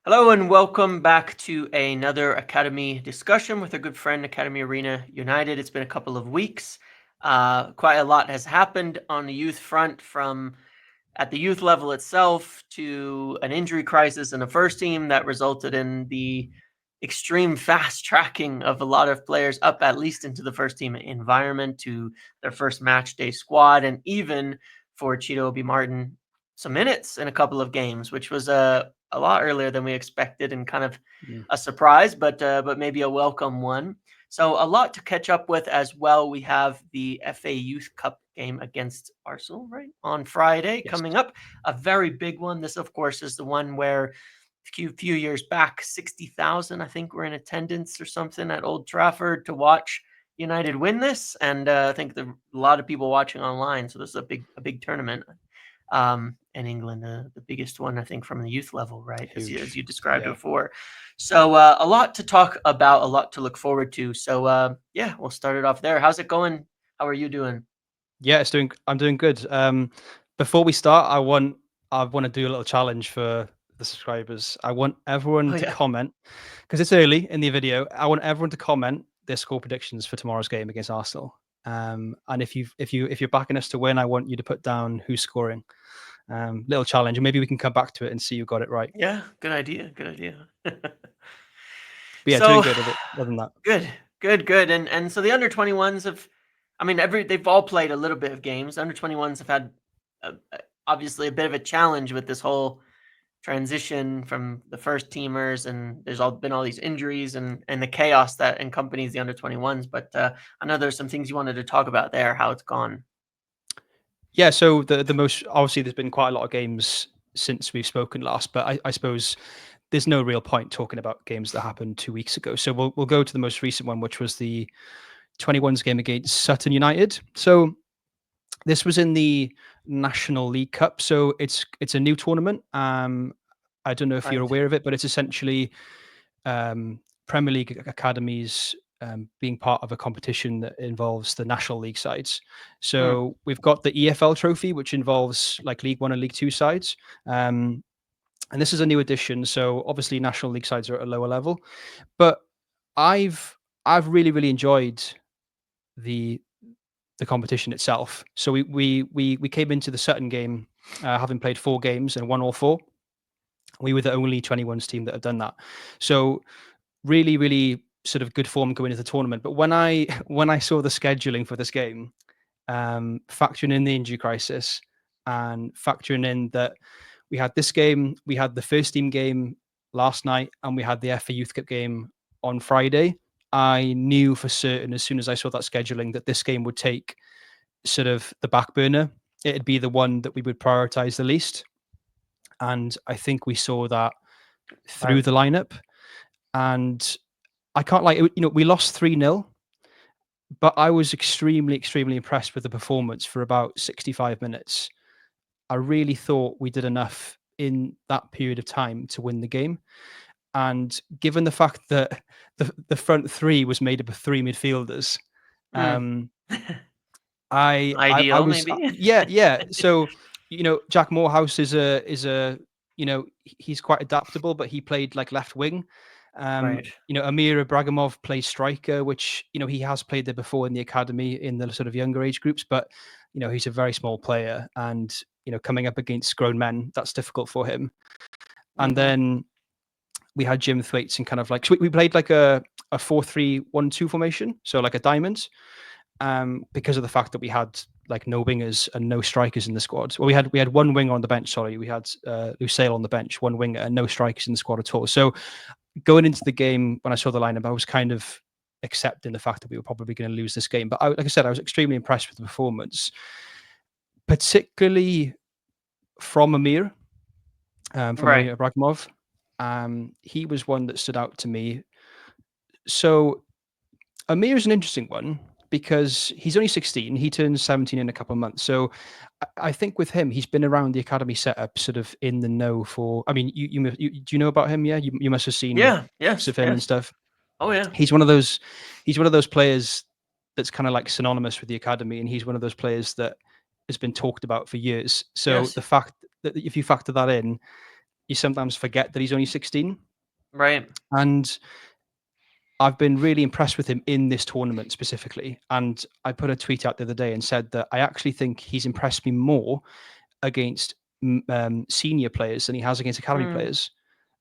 Hello and welcome back to another Academy discussion with our good friend Academy Arena United. It's been a couple of weeks. Quite a lot has happened on the youth front, from at the youth level itself to an injury crisis in the first team that resulted in the extreme fast tracking of a lot of players up at least into the first team environment to their first match day squad, and even for Chido Martin some minutes in a couple of games, which was a lot earlier than we expected and kind of Mm. a surprise, but maybe a welcome one. So a lot to catch up with as well. We have the FA Youth Cup game against Arsenal, right, on Friday Yes. coming up. A very big one. This, of course, is the one where a few years back, 60,000, I think, were in attendance or something at Old Trafford to watch United win this, and I think a lot of people watching online. So this is a big tournament in England, the biggest one, I think, from the youth level, right? As Huge. you described Yeah. before. So a lot to talk about, a lot to look forward to. So yeah, we'll start it off there. How's it going? How are you doing? Yeah, I'm doing good. Before we start, I want to do a little challenge for the subscribers. I want everyone Oh to yeah. comment because it's early in the video. I want everyone to comment their score predictions for tomorrow's game against Arsenal. And if you're backing us to win, I want you to put down who's scoring. Little challenge, and maybe we can come back to it and see who got it right. Yeah, good idea. Good idea. But yeah, doing So good other than that. good. And so the under 21s have, I mean, they've all played a little bit of games. Under 21s have had obviously a bit of a challenge with this whole transition from the first teamers, and there's been all these injuries and the chaos that accompanies the under 21s. But I know there's some things you wanted to talk about there, how it's gone. Yeah, so the most obviously there's been quite a lot of games since we've spoken last, but I suppose there's no real point talking about games that happened 2 weeks ago. So we'll go to the most recent one, which was the 21s game against Sutton United. So this was in the National League Cup. So it's a new tournament. I don't know if you're Right. aware of it, but it's essentially Premier League academies being part of a competition that involves the National League sides. Hmm. So we've got the EFL trophy, which involves like League One and League Two sides. And this is a new addition. So obviously National League sides are at a lower level, but I've really enjoyed the the competition itself. So we came into the Sutton game having played 4 games and won all 4. We were the only 21s team that have done that. So really sort of good form going into the tournament. But when I when I saw the scheduling for this game, factoring in the injury crisis and factoring in that we had this game, we had the first team game last night, and we had the FA Youth Cup game on Friday, I knew for certain as soon as I saw that scheduling that this game would take sort of the back burner. It'd be the one that we would prioritize the least. And I think we saw that through Right. the lineup. And I can't like, we lost 3-0, but I was extremely impressed with the performance for about 65 minutes. I really thought we did enough in that period of time to win the game. And given the fact that the front three was made up of 3 midfielders, Hmm. um, I Ideal, was maybe. yeah. So Jack Morehouse is a he's quite adaptable, but he played like left wing. Right. Amir Ibragimov plays striker, which he has played there before in the academy in the sort of younger age groups, but he's a very small player, and coming up against grown men, that's difficult for him. And Mm-hmm. then we had Jim Thwaites and kind of like, so we played like a 4-3-1-2 formation, so like a diamond, because of the fact that we had like no wingers and no strikers in the squad. Well, we had one winger on the bench. Sorry, we had Lucille on the bench, one winger, and no strikers in the squad at all. So going into the game, when I saw the lineup, I was kind of accepting the fact that we were probably going to lose this game. But like I said, I was extremely impressed with the performance, particularly from Amir, from Right. Amir Ibragimov. He was one that stood out to me. So Amir is an interesting one because he's only 16. He turns 17 in a couple of months. So I think with him, he's been around the academy setup, sort of in the know for. I mean, you do you know about him? Yeah, you must have seen Yeah. clips Yes. of him and Yes. stuff. Oh yeah. He's one of those. He's one of those players that's kind of like synonymous with the academy, and he's one of those players that has been talked about for years. So Yes. the fact that if you factor that in, you sometimes forget that he's only 16. Right. And I've been really impressed with him in this tournament specifically. And I put a tweet out the other day and said that I actually think he's impressed me more against senior players than he has against academy Hmm. players,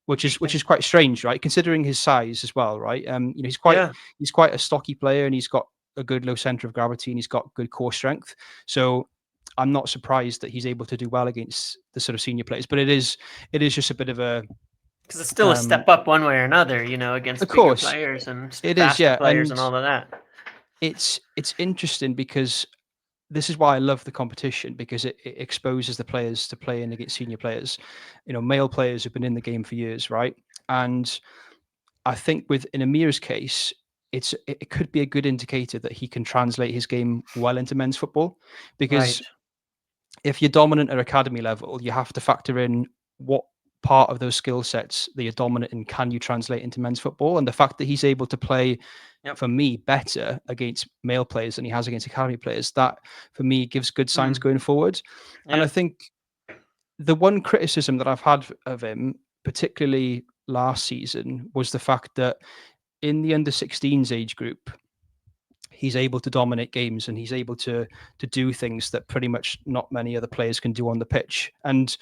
which Interesting. is quite strange, right? Considering his size as well, right? You know, Yeah. he's quite a stocky player, and he's got a good low center of gravity, and he's got good core strength. So I'm not surprised that he's able to do well against the sort of senior players. But it is just a bit of a Because it's still a um, step up one way or another, of against bigger course players and it is, faster yeah, players and and all of that. it's interesting because this is why I love the competition, because it exposes the players to playing against senior players, you know, male players who've been in the game for years, right? And I think with in Amir's case, it could be a good indicator that he can translate his game well into men's football, Right. because if you're dominant at academy level, you have to factor in what part of those skill sets that you're dominant in can you translate into men's football, and the fact that he's able to play Yep. for me better against male players than he has against academy players, that for me gives good signs Hmm. going forward. And I Yeah. think the one criticism that I've had of him, particularly last season, was the fact that in the under 16s age group, he's able to dominate games and he's able to do things that pretty much not many other players can do on the pitch. And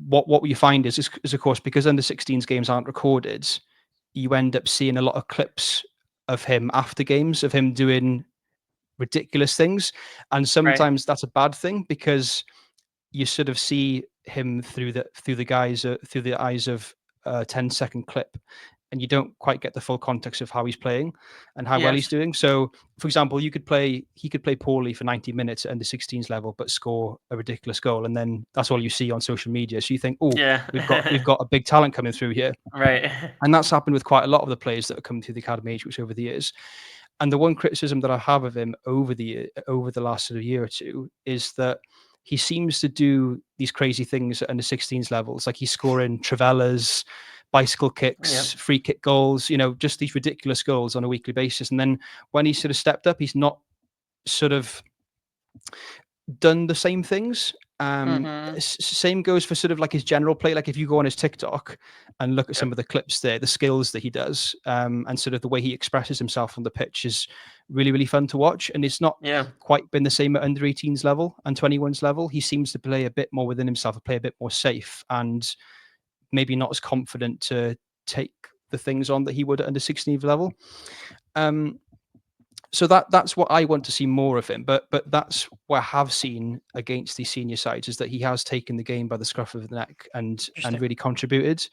what you find is of course, because under 16s games aren't recorded, you end up seeing a lot of clips of him after games of him doing ridiculous things, and Right. sometimes that's a bad thing because you sort of see him through the eyes of a 10-second clip, and you don't quite get the full context of how he's playing and how well he's Yes. doing. So, for example, he could play poorly for 90 minutes at under 16s level, but score a ridiculous goal, and then that's all you see on social media. So you think, oh, Yeah. we've got a big talent coming through here. Right. And that's happened with quite a lot of the players that have come through the academy age groups over the years. And the one criticism that I have of him over the last sort of year or two is that he seems to do these crazy things at under 16s levels, like he's scoring Travellas, bicycle Yep. kicks, free kick goals, you know, just these ridiculous goals on a weekly basis. And then when he sort of stepped up, he's not sort of done the same things. Mm-hmm. Same goes for sort of like his general play. Like if you go on his TikTok and look at some Yep. of the clips there, the skills that he does, and sort of the way he expresses himself on the pitch is really, really fun to watch. And it's not Yeah. quite been the same at under 18s level and 21s level. He seems to play a bit more within himself, play a bit more safe, and maybe not as confident to take the things on that he would at under 16 level. Um, so that's what I want to see more of him. But that's what I have seen against these senior sides, is that he has taken the game by the scruff of the neck and Interesting. really contributed.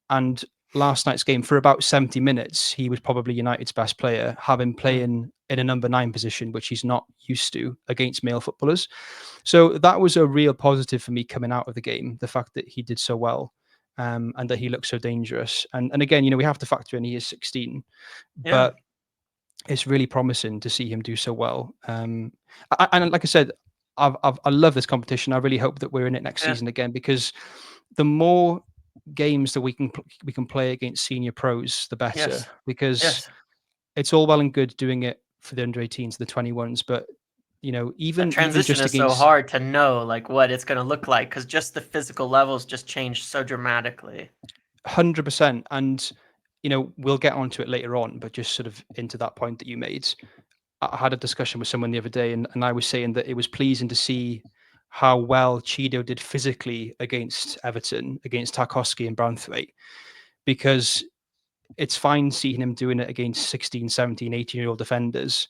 And last night's game, for about 70 minutes, he was probably United's best player, having Mm. playing in a number 9 position, which he's not used to against male footballers. So that was a real positive for me coming out of the game, the fact that he did so well. And that he looked so dangerous. And again, you know, we have to factor in he is 16, Yeah. but it's really promising to see him do so well. And like I said, I love this competition. I really hope that we're in it next Yeah. season again, because the more games that we can play against senior pros, the better. Yes. Because Yes. it's all well and good doing it for the under 18s, the 21s, but you know, That even transition just is so against hard to know, like, what it's going to look like, because just the physical levels just change so dramatically. 100%, and you know, we'll get onto it later on, but just sort of into that point that you made. I had a discussion with someone the other day, and I was saying that it was pleasing to see how well Chido did physically against Everton, against Tarkowski and Branthwaite, because it's fine seeing him doing it against 16, 17, 18-year-old defenders,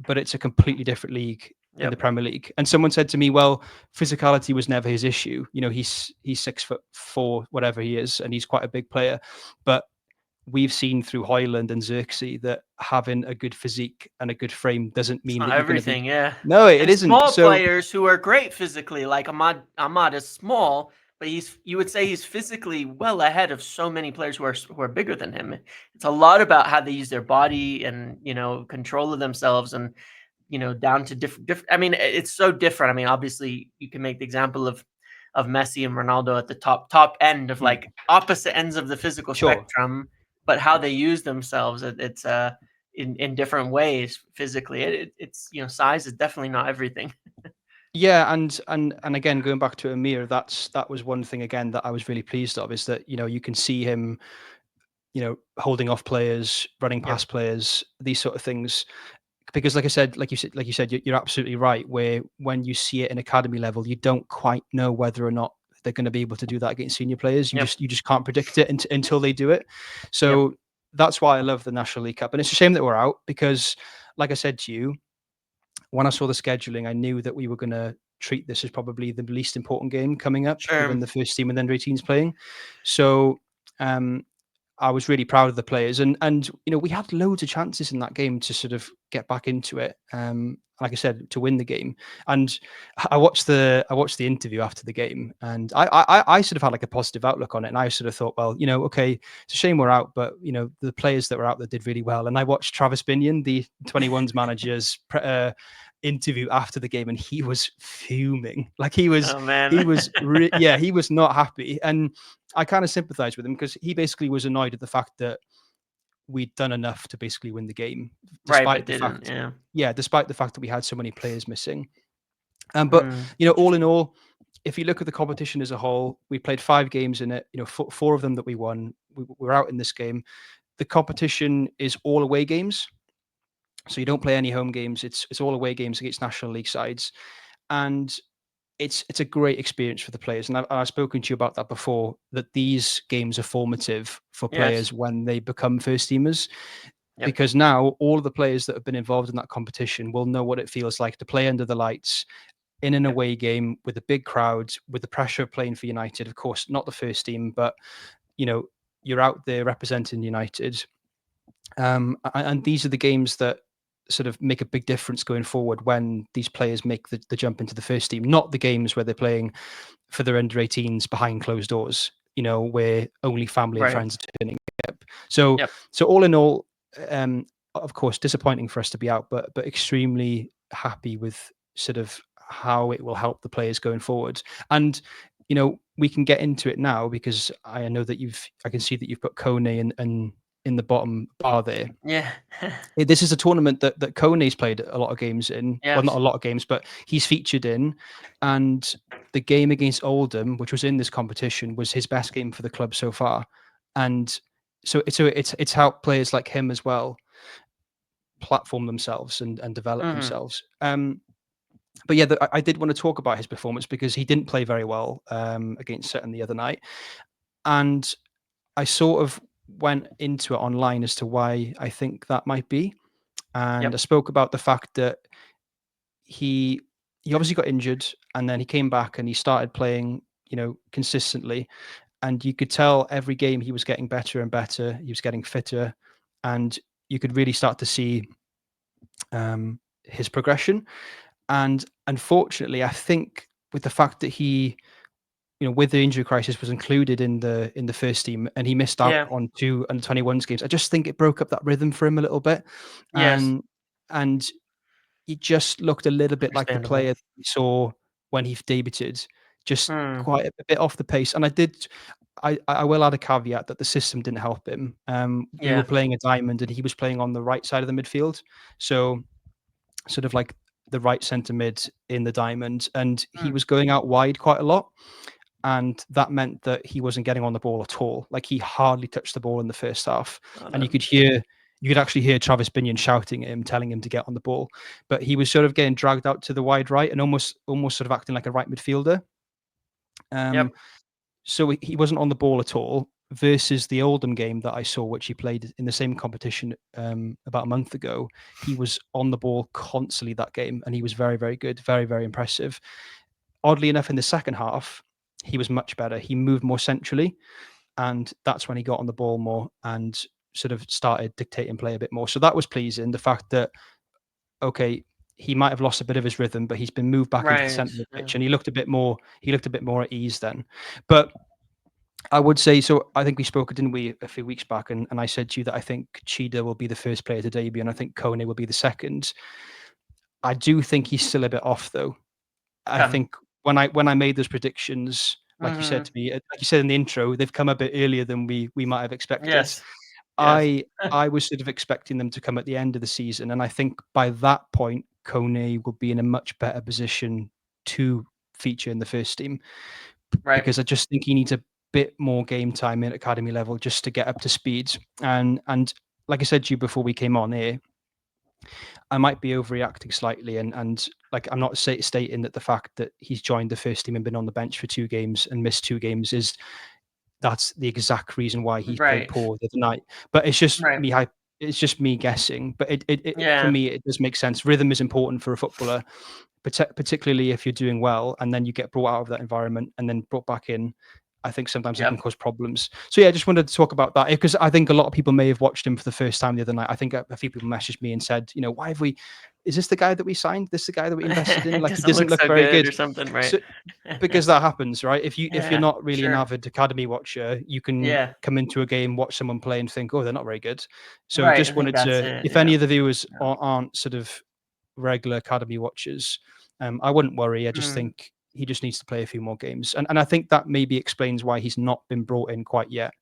but it's a completely different league in the Yep. Premier League. And someone said to me, well, physicality was never his issue. You know, he's 6'4", whatever he is, and he's quite a big player. But we've seen through Hoyland and Xerxes that having a good physique and a good frame doesn't It's mean not that you're going to be. everything, yeah. No, it And isn't. small So players who are great physically, like Ahmad is small, but you would say he's physically well ahead of so many players who are bigger than him. It's a lot about how they use their body and, control of themselves, and down to different. I mean, it's so different. I mean, obviously you can make the example of Messi and Ronaldo at the top end of, mm, like, opposite ends of the physical sure. spectrum, but how they use themselves, it's in different ways physically. It's size is definitely not everything. Yeah, and again, going back to Amir, that was one thing again that I was really pleased of, is that you can see him, holding off players, running Yep. past players, these sort of things. Because like I said, you're absolutely right. Where when you see it in academy level, you don't quite know whether or not they're going to be able to do that against senior players. Yep. You just can't predict it until they do it. Yep. So that's why I love the National League Cup, and it's a shame that we're out because, like I said to you, when I saw the scheduling, I knew that we were going to treat this as probably the least important game coming up, given Sure. the first team and then 18s playing. So um, I was really proud of the players, and we had loads of chances in that game to sort of get back into it. Like I said, to win the game. And I watched the interview after the game, and I sort of had like a positive outlook on it, and I sort of thought, well, okay, it's a shame we're out, but the players that were out there did really well. And I watched Travis Binion, the 21s manager's interview after the game, and he was fuming. Like Oh man. yeah, he was not happy. And I kind of sympathize with him because he basically was annoyed at the fact that we'd done enough to basically win the game, Right, despite but the didn't. fact, Yeah. yeah, despite the fact that we had so many players missing. But all in Interesting. all, if you look at the competition as a whole, we played 5 games in it. Four of them that we won. We're out in this game. The competition is all away games, so you don't play any home games. It's all away games against National League sides, and it's a great experience for the players. And I've spoken to you about that before, that these games are formative for Yes. players when they become first teamers, Yep. because now all of the players that have been involved in that competition will know what it feels like to play under the lights in an Yep. away game with a big crowd, with the pressure of playing for United. Of course, not the first team, but you know, you're out there representing United. And these are the games that sort of make a big difference going forward when these players make the jump into the first team, not the games where they're playing for their under 18s behind closed doors, where only family and Right. friends are turning up. So, Yep. so all in all, of course, disappointing for us to be out, but extremely happy with sort of how it will help the players going forward. And we can get into it now because I know that I can see that you've put Kone and in the bottom bar there. Yeah. This is a tournament that Kone's played a lot of games in. Well, not Yes. a lot of games, but he's featured in. And the game against Oldham, which was in this competition, was his best game for the club so far. And so it's helped players like him as well platform themselves and develop Hmm. themselves. But yeah, I did want to talk about his performance because he didn't play very well against Sutton the other night, and I sort of went into it online as to why I think that might be. And I Yep. spoke about the fact that he he obviously got injured and then he came back and he started playing, consistently. And you could tell every game he was getting better and better. He was getting fitter, and you could really start to see his progression. And unfortunately, I think with the fact that he, with the injury crisis, was included in the first team, and he missed out Yeah. on 2 under 21s games. I just think it broke up that rhythm for him a little bit, Yes. and and he just looked a little bit like the Understandable. player that we saw when he debuted, just Hmm. quite a bit off the pace. And I will add a caveat that the system didn't help him. We were Yeah. playing a diamond, and he was playing on the right side of the midfield, so sort of like the right centre mid in the diamond, and he Hmm. was going out wide quite a lot, and that meant that he wasn't getting on the ball at all. Like he hardly touched the ball in the first half, Oh, and that. you could actually hear Travis Binion shouting at him, telling him to get on the ball. But he was sort of getting dragged out to the wide right and almost sort of acting like a right midfielder. Um, Yep. so he wasn't on the ball at all. Versus the Oldham game that I saw, which he played in the same competition about a month ago, he was on the ball constantly that game, and he was very, very good, very, very impressive. Oddly enough, in the second half, he was much better. He moved more centrally, and that's when he got on the ball more and sort of started dictating play a bit more. So that was pleasing. The fact that, okay, he might have lost a bit of his rhythm, but he's been moved back into the Right. centre of the Yeah. pitch, and he looked a bit more. He looked a bit more at ease then. But I would say so. I think we spoke, didn't we, a few weeks back, and I said to you that I think Chido will be the first player to debut, and I think Kone will be the second. I do think he's still a bit off, though. I Okay. think when I made those predictions, like you said Hmm. to me, like you said in the intro, they've come a bit earlier than we might have expected. Yes. Yes. I was sort of expecting them to come at the end of the season, and I think by that point, Kone will be in a much better position. to feature in the first team, Right. because I just think he needs a bit more game time at academy level just to get up to speed. And like I said to you before we came on here, I might be overreacting slightly, and like I'm not stating that the fact that he's joined the first team and been on the bench for 2 games and missed 2 games is that's the exact reason why he played Right. poor the other night. But it's just Right. me. It's just me guessing. But it for Yeah. me, it does make sense. Rhythm is important for a footballer, particularly if you're doing well and then you get brought out of that environment and then brought back in. I think sometimes it can Yep. cause problems. So yeah, I just wanted to talk about that because I think a lot of people may have watched him for the first time the other night. I think a few people messaged me and said, why have we? Is this the guy that we signed? This the guy that we invested in? It Like he doesn't doesn't look look so very good good. or something, right? So because that happens, right? If you're Yeah. not really an Sure. avid academy watcher, you can Yeah. come into a game, watch someone play, and think, oh, they're not very good. So Right. I just think wanted that's to, it. if any Yeah. of the viewers Yeah. aren't sort of regular academy watchers, I wouldn't worry. I just Mm. think he just needs to play a few more games, and I think that maybe explains why he's not been brought in quite yet.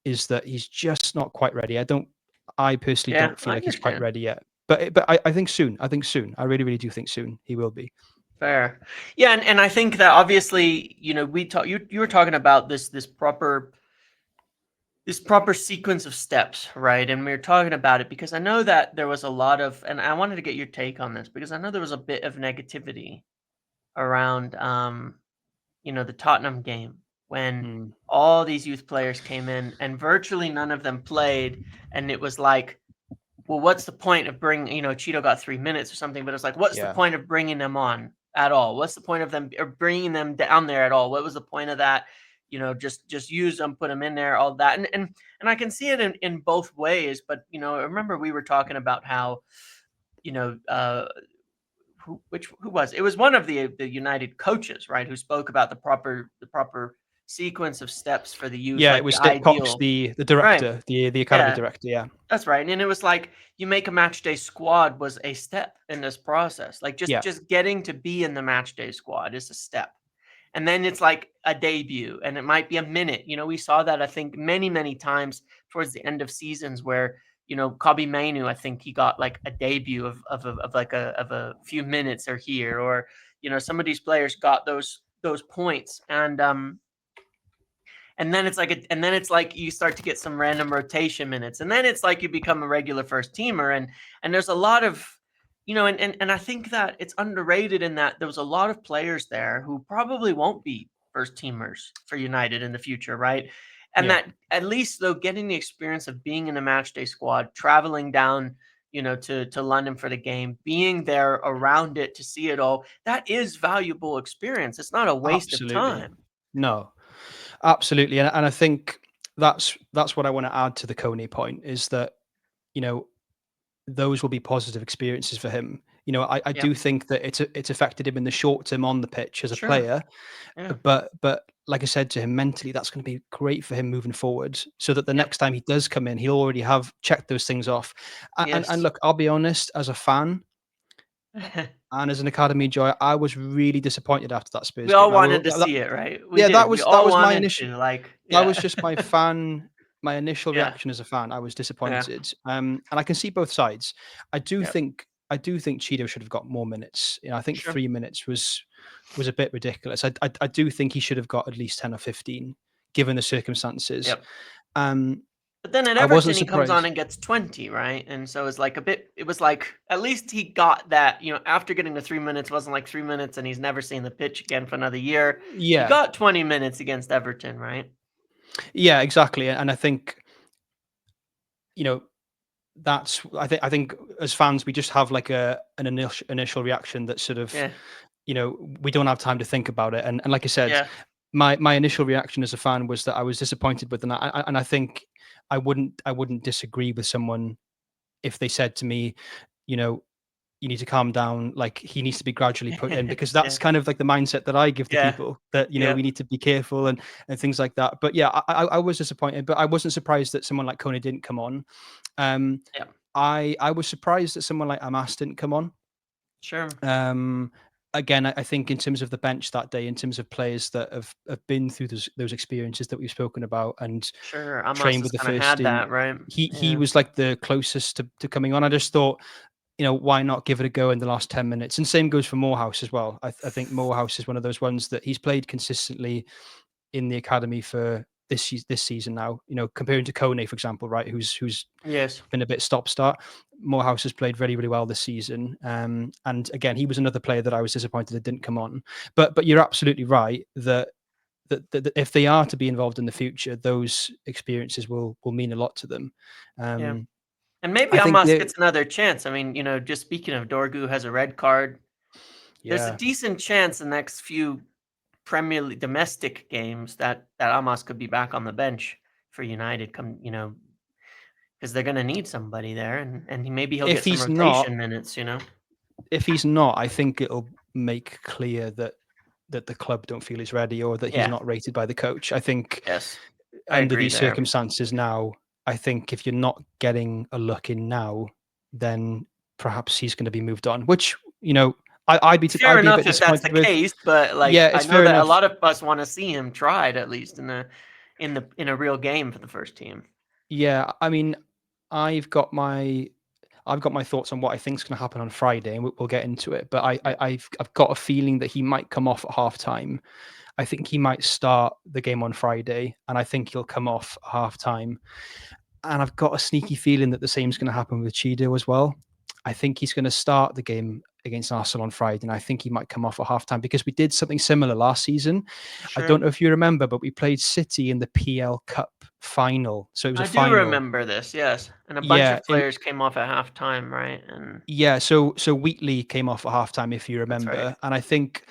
Is that he's just not quite ready? I personally Yeah. don't feel I like he's quite understand. ready yet. But I think soon. I think soon. I really really do think soon he will be. Fair. Yeah, and I think that obviously, we talk you were talking about this proper sequence of steps, right? And we were talking about it because I know that there was a lot of, and I wanted to get your take on this because I know there was a bit of negativity around the Tottenham game when Mm, all these youth players came in and virtually none of them played, and it was like, well, what's the point of bringing, Chido got 3 minutes or something, but it's like, what's the yeah, point of bringing them on at all? What's the point of them or bringing them down there at all? What was the point of that? Just use them, put them in there, all that, and I can see it in both ways. But I remember we were talking about how, you know, uh, who was it? Was one of the United coaches, right, who spoke about the proper sequence of steps for the youth, yeah. It like the was Cox, ideal, the right? director, the academy Yeah, director. Yeah, that's right. And it was like you make a match day squad was a step in this process. Like just yeah, just getting to be in the match day squad is a step. And then it's like a debut and it might be a minute. We saw that I think many, many times towards the end of seasons where, Kobe Mainu, I think he got like a debut of like a few minutes or here, or, some of these players got those points. And then it's like you start to get some random rotation minutes, and then it's like you become a regular first teamer, and there's a lot of, and I think that it's underrated in that there was a lot of players there who probably won't be first teamers for United in the future, right? And yeah. that at least though getting the experience of being in a match day squad, traveling down, to London for the game, being there around it to see it all, that is valuable experience. It's not a waste of Absolutely. time. No, absolutely. And I think that's what I want to add to the Kone point is that, you know, those will be positive experiences for him. I Yeah, do think that it's affected him in the short term on the pitch as a sure. player, Yeah. but like I said to him, mentally that's going to be great for him moving forward. So that the Yep. next time he does come in, he'll already have checked those things off. And Yes. look, I'll be honest, as a fan and as an academy enjoyer, I was really disappointed after that We Spurs all game. wanted to see it, right? We Yeah, did. We that all was my wanted initial to, like, that was yeah. just my initial Yeah. reaction as a fan. I was Yeah. disappointed. And I can see both sides. Yep. I do think Chido should have got more minutes. I think Sure. 3 minutes was a bit ridiculous. I do think he should have got at least 10 or 15 given the circumstances. Yep. Um, But then at I wasn't Everton, he comes on surprised. and gets 20, right? And so it's like it was like, at least he got that, after getting the 3 minutes, wasn't like 3 minutes and he's never seen the pitch again for another year. He Yeah. got 20 minutes against Everton, right? Yeah, exactly. And I think, you know, I think as fans we just have like an initial reaction that sort of, Yeah. we don't have time to think about it. And like I said, Yeah. my initial reaction as a fan was that I was disappointed with them. And I think I wouldn't disagree with someone if they said to me, you know, you need to calm down. Like he needs to be gradually put in because that's Yeah. kind of like the mindset that I give to Yeah. people that, we Yep. need to be careful and things like that. But yeah, I was disappointed, but I wasn't surprised that someone like Kone didn't come on. Um, Yep. I was surprised that someone like Amas didn't come on. Sure. Um, Again, I think in terms of the bench that day, in terms of players that have been through those experiences that we've spoken about and Sure. Amos trained has with the kind of first had team, that, right? he Yeah. was like the closest to coming on. I just thought why not give it a go in the last 10 minutes? And same goes for Morehouse as well. I think Morehouse is one of those ones that he's played consistently in the academy for this season now. Comparing to Kone, for example, right, who's Yes. been a bit stop-start. Morehouse has played really, really well this season. And again, he was another player that I was disappointed that didn't come on. But you're absolutely right that if they are to be involved in the future, those experiences will mean a lot to them. Yeah. Um, And maybe I think Amos they gets another chance. I mean, just speaking of Dorgu has a red card, there's a yeah. decent chance the next few Premier League domestic games that Amos could be back on the bench for United come, because they're gonna need somebody there, and maybe he'll If get some he's not, rotation minutes. I think it'll make clear that the club don't feel he's ready or that he's Yeah. not rated by the coach. I think Yes. I under agree these there. circumstances now, I think if you're not getting a look in now, then perhaps he's going to be moved on. Which I'd be It's fair I'd be a bit enough if that's the disappointed with. case, but, Yeah, like, I it's know fair that a enough. lot of us wanna see him tried at least in a real game for the first team. Yeah, I mean, I've got my I've got my thoughts on what I think is going to happen on Friday, and we'll get into it. But Yeah. I've got a feeling that he might come off at half time. I think he might start the game on Friday, and I think he'll come off at half time. And I've got a sneaky feeling that the same is going to happen with Chido as well. I think he's going to start the game against Arsenal on Friday, and I think he might come off at halftime because we did something similar last season. I don't Sure. know if you remember, but we played City in the PL Cup final. So it was a I do final. remember this, yes, and a bunch Yeah, of players came off at halftime, right? And yeah, so Wheatley came off at halftime, if you that's right. remember, and I think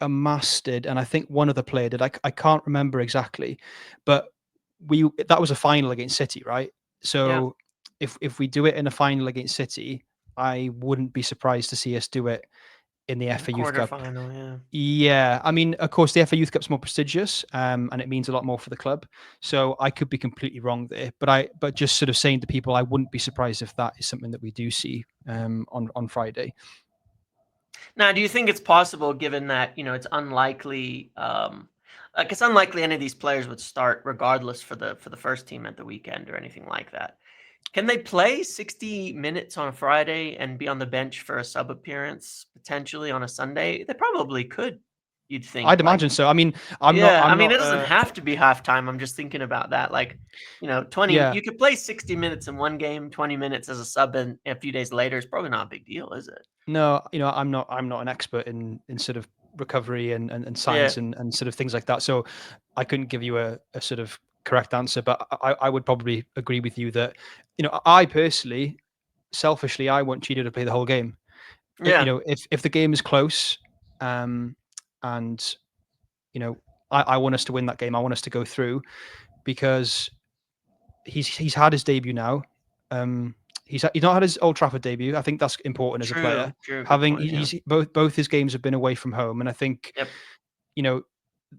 Amas did, and I think one other player did. I can't remember exactly, but we that was a final against City, right? Yeah, So if we do it in a final against City, I wouldn't be surprised to see us do it in the in the FA Youth Cup. quarterfinal, yeah. Yeah, I mean, of course, the FA Youth Cup's more prestigious, and it means a lot more for the club. So I could be completely wrong there, but just sort of saying to people, I wouldn't be surprised if that is something that we do see on Friday. Now, do you think it's possible, given that it's unlikely, like it's unlikely any of these players would start regardless for the first team at the weekend or anything like that? Can they play 60 minutes on a Friday and be on the bench for a sub appearance potentially on a Sunday? They probably could. You'd think, I'd like, imagine so. I mean, I'm not. yeah. I I'm mean, not. it doesn't have to be halftime. I'm just thinking about that. Like, 20. Yeah, You could play 60 minutes in one game, 20 minutes as a sub, and a few days later. It's probably not a big deal, is it? no. I'm not. I'm not an expert in sort of recovery and Yeah. science and sort of things like that. So I couldn't give you a sort of correct answer, but I would probably agree with you that I personally, selfishly, I want Cheetah to play the whole game. Yeah. If the game is close, um, and you know, I want us to win that game. I want us to go through because he's had his debut now. Um, he's not had his Old Trafford debut. I think that's important as a True. player. True. Good Having point. Yeah. he's both his games have been away from home, and I think Yep. you know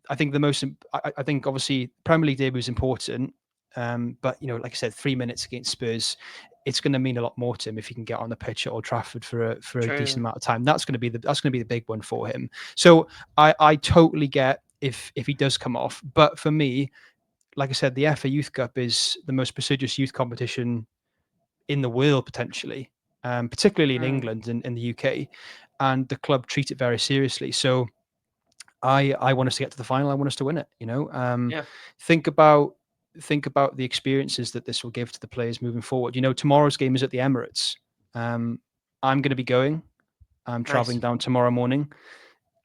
I think the most I think obviously Premier League debut is important, but like I said, 3 minutes against Spurs, it's going to mean a lot more to him if he can get on the pitch at Old Trafford for a decent True. amount of time. That's going to be the big one for him. So I totally get if he does come off, but for me, like I said, the FA Youth Cup is the most prestigious youth competition in the world potentially, particularly in Mm. England and in the UK, and the club treat it very seriously. So I want us to get to the final. I want us to win it. Yeah. Think about the experiences that this will give to the players moving forward. Tomorrow's game is at the Emirates. Um, I'm going to be going. I'm traveling Nice. down tomorrow morning.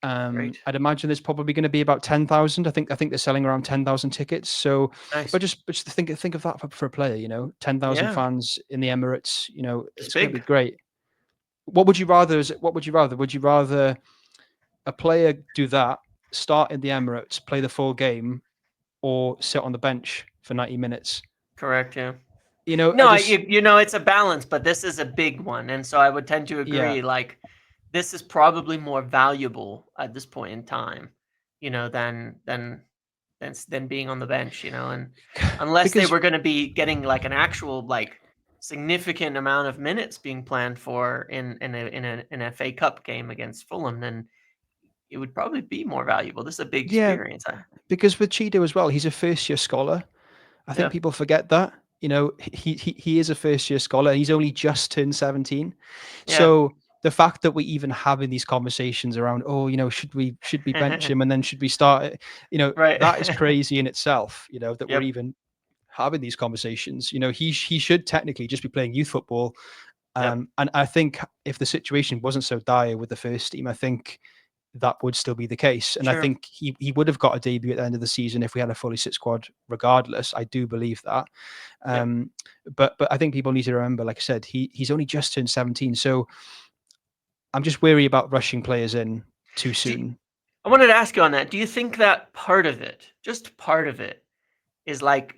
Great. I'd imagine there's probably going to be about 10,000. I think they're selling around 10,000 tickets. So, but Nice. just think of that for a player. 10,000 Yeah. fans in the Emirates. It's It's going to be big. great. What would you rather? What would you rather? Would you rather a player do that, start in the Emirates, play the full game, or sit on the bench for 90 minutes? Correct. Yeah. I No, just it's a balance, but this is a big one, and so I would tend to yeah, agree. Like, this is probably more valuable at this point in time, than being on the bench. And unless they because were going to be getting like an actual like significant amount of minutes being planned for in a FA Cup game against Fulham, then it would probably be more valuable. This is a big yeah, experience. because with Chido as well, he's a first year scholar. I think Yeah, people forget that. he is a first year scholar. And he's only just turned 17. Yeah. So the fact that we even having these conversations around, oh, should we bench him and then should we start it? Right. That is crazy in itself. That we're Yep. even having these conversations. He should technically just be playing youth football. Yep. And I think if the situation wasn't so dire with the first team, I think that would still be the case. And I Sure. think he would have got a debut at the end of the season if we had a fully sit squad, regardless. I do believe that. Yep. Um, but I think people need to remember, like I said, he's only just turned 17. So I'm just wary about rushing players in too Do soon. I wanted to ask you on that. Do you think that part of it, just part of it, is like,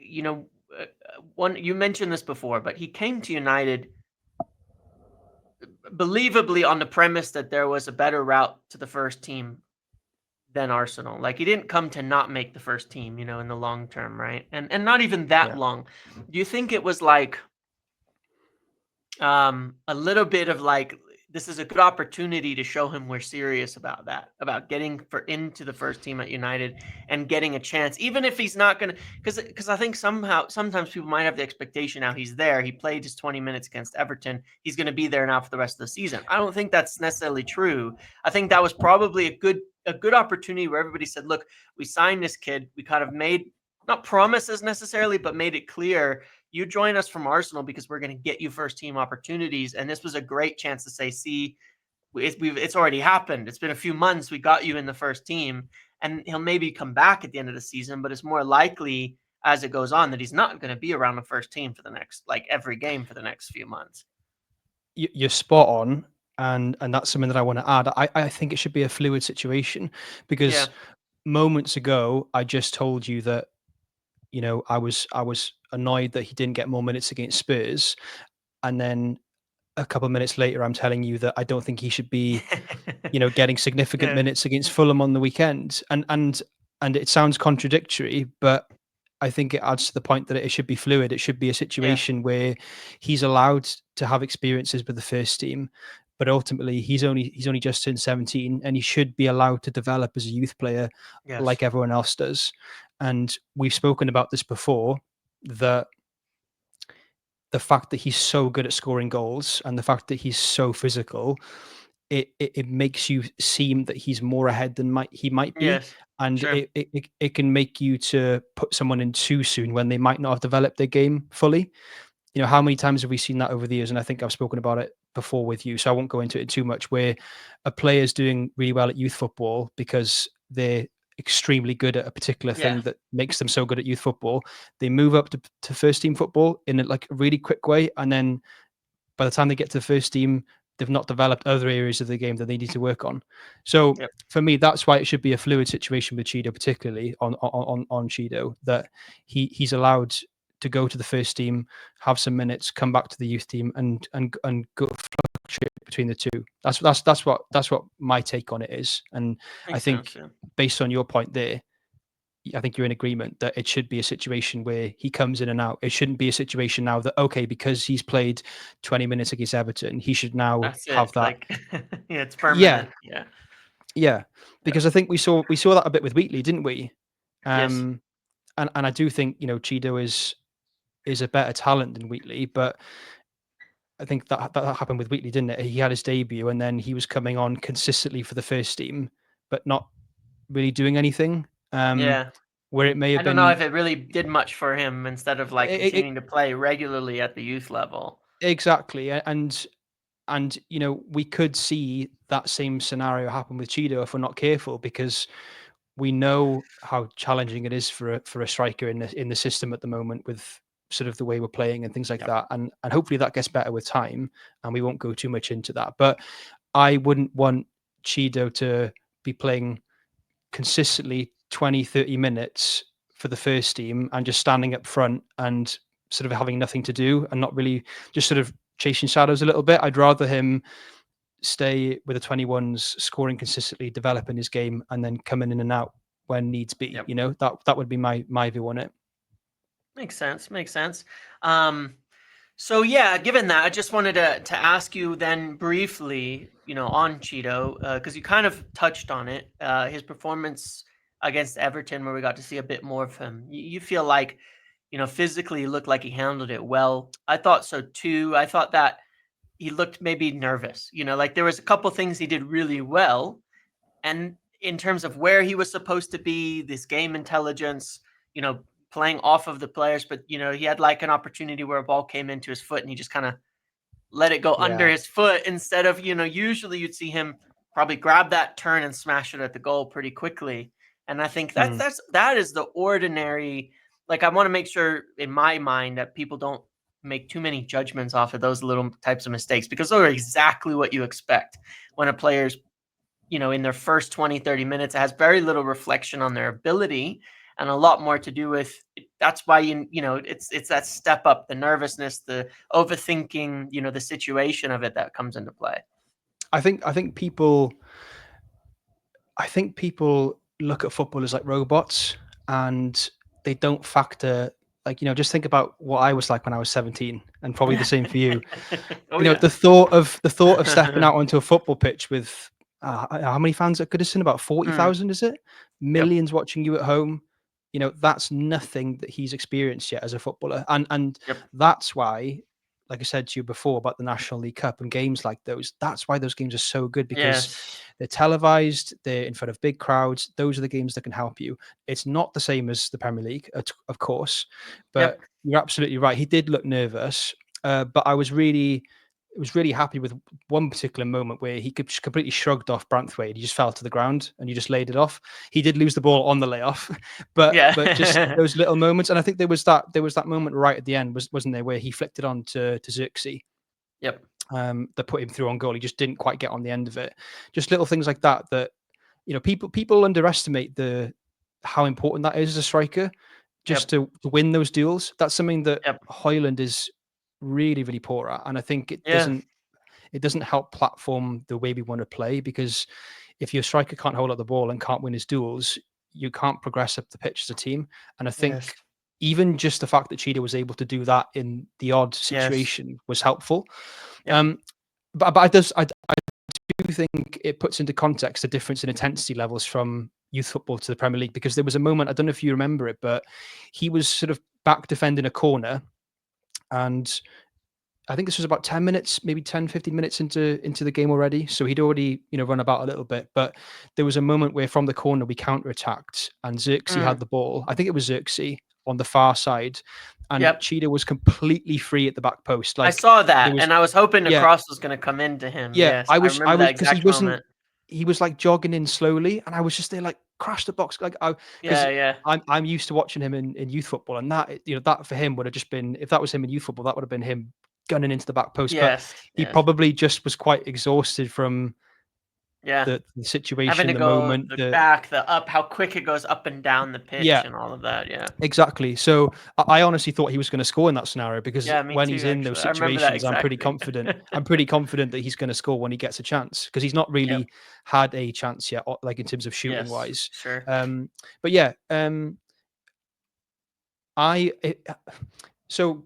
one you mentioned this before, but he came to United believably on the premise that there was a better route to the first team than Arsenal. Like he didn't come to not make the first team, in the long term, right? And not even that Yeah. long. Do you think it was like a little bit of like this is a good opportunity to show him we're serious about that, about getting into the first team at United and getting a chance, even if he's not gonna, because I think sometimes people might have the expectation now he's there, he played his 20 minutes against Everton, he's going to be there now for the rest of the season. I don't think that's necessarily true. I think that was probably a good opportunity where everybody said, look, we signed this kid, we kind of made not promises necessarily, but made it clear you join us from Arsenal because we're going to get you first team opportunities. And this was a great chance to say, see, it's already happened. It's been a few months. We got you in the first team. And he'll maybe come back at the end of the season, but it's more likely as it goes on that he's not going to be around the first team for the next, like every game for the next few months. You're spot on. And that's something that I want to add. I think it should be a fluid situation Yeah. because moments ago, I just told you that I was annoyed that he didn't get more minutes against Spurs, and then a couple of minutes later, I'm telling you that I don't think he should be, getting significant Yeah. minutes against Fulham on the weekend. And it sounds contradictory, but I think it adds to the point that it should be fluid. It should be a Yeah. situation where he's allowed to have experiences with the first team, but ultimately he's only just turned 17, and he should be allowed to develop as a youth player Yes. like everyone else does. And we've spoken about this before, that the fact that he's so good at scoring goals and the fact that he's so physical, it makes you seem that he's more ahead than he might be. Yes. And Sure. it can make you to put someone in too soon when they might not have developed their game fully. How many times have we seen that over the years? And I think I've spoken about it before with you, so I won't go into it too much, where a player's doing really well at youth football because they're extremely good at a particular Yeah. thing that makes them so good at youth football. They move up to first team football in like a really quick way. And then by the time they get to the first team, they've not developed other areas of the game that they need to work on. So Yep. for me, that's why it should be a fluid situation with Chido, particularly on Chido, that he's allowed to go to the first team, have some minutes, come back to the youth team, and go fluctuate between the two. That's what my take on it is. And I Makes sense. think Yeah. based on your point there, I think you're in agreement that it should be a situation where he comes in and out. It shouldn't be a situation now that, okay, because he's played 20 minutes against Everton, he should now That's have it. that. Like, yeah, it's Yeah, permanent. Yeah. yeah. Yep. Because I think we saw that a bit with Wheatley, didn't we? Yes. Um, and I do think Chido is a better talent than Wheatley, but I think that happened with Wheatley, didn't it? He had his debut and then he was coming on consistently for the first team, but not really doing anything. Yeah. Where it may I have don't know if been it really did much for him instead of like it, continuing to play regularly at the youth level. exactly. And we could see that same scenario happen with Chido if we're not careful, because we know how challenging it is for a striker in the system at the moment, with sort of the way we're playing and things like Yep. that. And hopefully that gets better with time, and we won't go too much into that. But I wouldn't want Chido to be playing consistently 20, 30 minutes for the first team and just standing up front and sort of having nothing to do and not really, just sort of chasing shadows a little bit. I'd rather him stay with the 21s, scoring consistently, developing his game, and then coming in and out when needs be. Yep. That would be my view on it. Makes sense. Makes sense. Um, so yeah, given that, I just wanted to ask you then briefly, on Cheeto, because you kind of touched on it, his performance against Everton, where we got to see a bit more of him. You feel like, physically he looked like he handled it well. I thought so too. I thought that he looked maybe nervous. Like there was a couple things he did really well, and in terms of where he was supposed to be, this game intelligence, you know, playing off of the players, but he had like an opportunity where a ball came into his foot and he just kind of let it go under Yeah. his foot instead of, usually you'd see him probably grab that turn and smash it at the goal pretty quickly. And I think Mm. that is the ordinary. Like I want to make sure in my mind that people don't make too many judgments off of those little types of mistakes, because those are exactly what you expect when a player's in their first 20, 30 minutes. It has very little reflection on their ability and a lot more to do with that's why it's that step up, the nervousness, the overthinking, the situation of it that comes into play. I think people look at football as like robots, and they don't factor, like, just think about what I was like when I was 17, and probably the same for you. Oh yeah. The thought of stepping out onto a football pitch with how many fans at Goodison? About Mm, 40,000, is it? yep. Millions watching you at home. That's nothing that he's experienced yet as a footballer, and Yep. that's why, like I said to you before about the National League Cup and games like those, that's why those games are so good, because Yes. they're televised, they're in front of big crowds. Those are the games that can help you. It's not the same as the Premier League, of course, but Yep. you're absolutely right. He did look nervous, but I was really happy with one particular moment where he just completely shrugged off Branthwaite. He just fell to the ground and you just laid it off. He did lose the ball on the layoff, but just Yeah. those little moments. And I think there was that moment right at the end, wasn't there, where he flicked it on to Xerxes, Yep. that put him through on goal. He just didn't quite get on the end of it. Just little things like that people underestimate how important that is as a striker, just Yep. to win those duels. That's something that Yep. Hoyland is really, really poor at, and I think Yeah. it doesn't help platform the way we want to play, because if your striker can't hold up the ball and can't win his duels, you can't progress up the pitch as a team. And I Yes. think even just the fact that Chido was able to do that in the odd Yes. situation was helpful. Yep. Um, but I do think it puts into context the difference in intensity levels from youth football to the Premier League, because there was a moment, I don't know if you remember it, but he was sort of back defending a corner, and I think this was about 10 minutes, maybe 10, 15 minutes into the game already. So he'd already, run about a little bit. But there was a moment where from the corner we counter-attacked and Xerxes had Mm. the ball. I think it was Xerxes on the far side. And Yep. Cheetah was completely free at the back post. I Like saw there that was and I was hoping the yeah, cross was going to come into him. yeah. Yes. I I was remember that because exact moment. he was like jogging in slowly, and I was just there like crash the box, like because Yeah. Yeah. I'm used to watching him in youth football, and that that for him would have just been, if that was him in youth football, that would have been him gunning into the back post. But Yes. he Yes. probably just was quite exhausted from Yeah. the Having situation, to the go moment, the back, the up, how quick it goes up and down the pitch yeah, and all of that. Yeah. exactly. So I honestly thought he was going to score in that scenario, because Yeah, me when he's too, in those actually. I remember that situations, I'm pretty exactly. confident. I'm pretty confident that he's going to score when he gets a chance, because he's not Yep. really had a chance yet, like in terms of shooting Yes. wise. Sure. But yeah, I it, so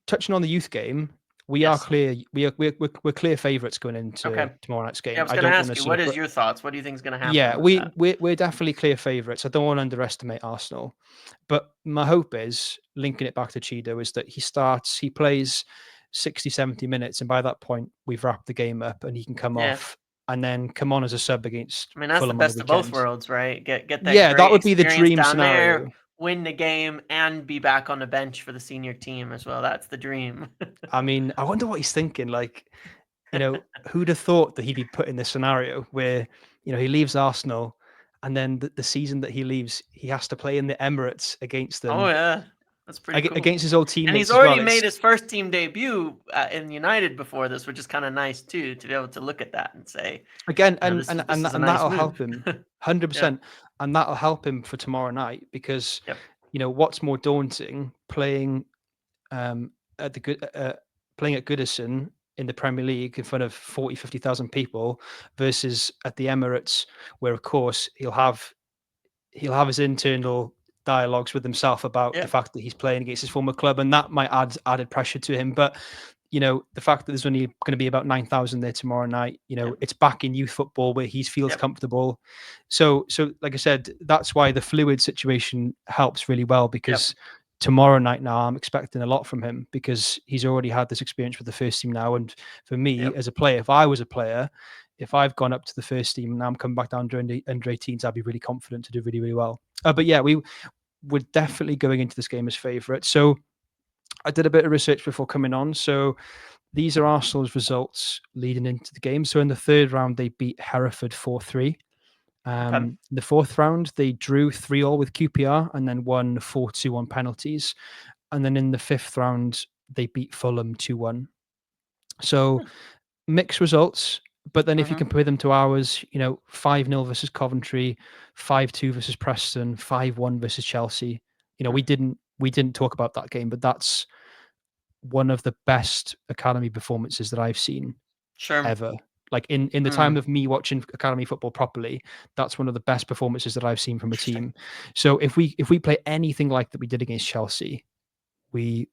touching on the youth game, we are Yes. clear. We're clear favourites going into Okay. tomorrow night's Yeah, I game. was I going to don't want ask to you, sort what of is your thoughts? What do you think is going to happen yeah, with that? we're definitely clear favourites. I don't want to underestimate Arsenal, but my hope is, linking it back to Chido, is that he plays 60, 70 minutes, and by that point we've wrapped the game up and he can come Yeah. off and then come on as a sub against I mean, that's the Fulham on the best of both weekend. worlds, right? Get that Yeah, that great would be the experience dream down there, scenario. win the game, and be back on the bench for the senior team as well. That's the dream. I mean, I wonder what he's thinking. Like, who'd have thought that he'd be put in this scenario where, he leaves Arsenal, and then the season that he leaves, he has to play in the Emirates against Oh them, yeah, that's pretty cool. against his old And he's teammates as already well. made It's his first team debut in United before this, which is kind of nice too, to be able to look at that and say, again, this is a and nice that'll move. help him 100%, Yeah. and that'll help him for tomorrow night, because Yep. what's more daunting, playing at the good playing at Goodison in the Premier League in front of 40, 50,000 people, versus at the Emirates, where of course he'll have his internal dialogues with himself about the Yep. fact that he's playing against his former club, and that might add added pressure to him. But the fact that there's only going to be about 9,000 there tomorrow night, Yep. it's back in youth football where he feels Yep. comfortable. So like I said, that's why the fluid situation helps really well, Yep. because tomorrow night now, I'm expecting a lot from him because he's already had this experience with the first team now. And for me, Yep. as a player, if I was a player, if I've gone up to the first team and now I'm coming back down during the under 18s, I'd be really confident to do really, really well. But yeah, we're definitely going into this game as favourites. So I did a bit of research before coming on. So these are Arsenal's results leading into the game. So in the third round, they beat Hereford 4-3. Okay. The fourth round, they drew 3-3 with QPR and then won 4-2 on penalties. And then in the fifth round, they beat Fulham 2-1. So mixed results. But then if you Mm-hmm. compare them to ours, 5-0 versus Coventry, 5-2 versus Preston, 5-1 versus Chelsea. We didn't talk about that game, but that's one of the best academy performances that I've seen Sure. ever. Like in the time Mm. of me watching academy football properly, that's one of the best performances that I've seen from a Interesting. team. So if we play anything like that we did against Chelsea, we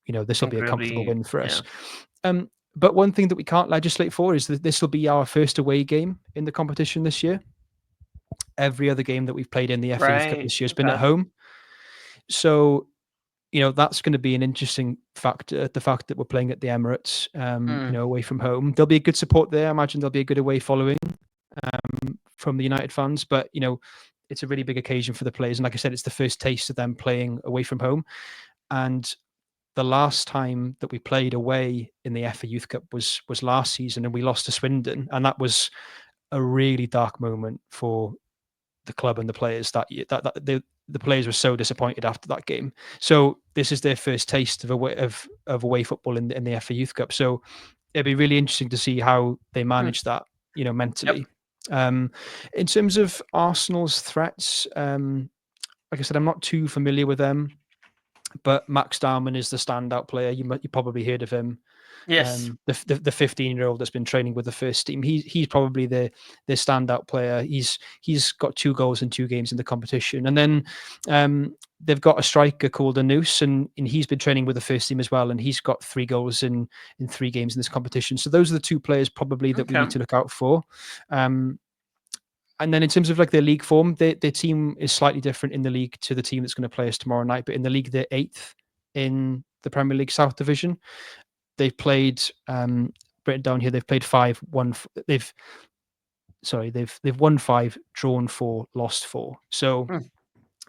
this will be a comfortable Incredibly, win for yeah. us. But one thing that we can't legislate for is that this will be our first away game in the competition this year. Every other game that we've played in the FA Youth Cup Right. this year has been at Okay. home. So that's going to be an interesting factor. The fact that we're playing at the Emirates, Mm. away from home, there'll be a good support there. I imagine there'll be a good away following from the United fans. But it's a really big occasion for the players, and like I said, it's the first taste of them playing away from home. And the last time that we played away in the FA Youth Cup was last season, and we lost to Swindon, and that was a really dark moment for the club and the players that year. That the players were so disappointed after that game. So this is their first taste of away football in the FA Youth Cup. So it'd be really interesting to see how they Mm. manage that, Yep. mentally. In terms of Arsenal's threats, like I said, I'm not too familiar with them, but Max Darman is the standout player. You probably heard of him. Yes. The 15-year-old that's been training with the first team. He's probably the standout player. He's got 2 goals in 2 games in the competition, and then they've got a striker called Anus, and he's been training with the first team as well, and he's got 3 goals in 3 games in this competition. So those are the 2 players probably that we Okay. need to look out for. And then in terms of like their league form, their team is slightly different in the league to the team that's going to play us tomorrow night. But in the league, they're 8th in the Premier League South Division. They've played written down here. They've played 5, 1. They've won 5, drawn 4, lost 4. So Mm.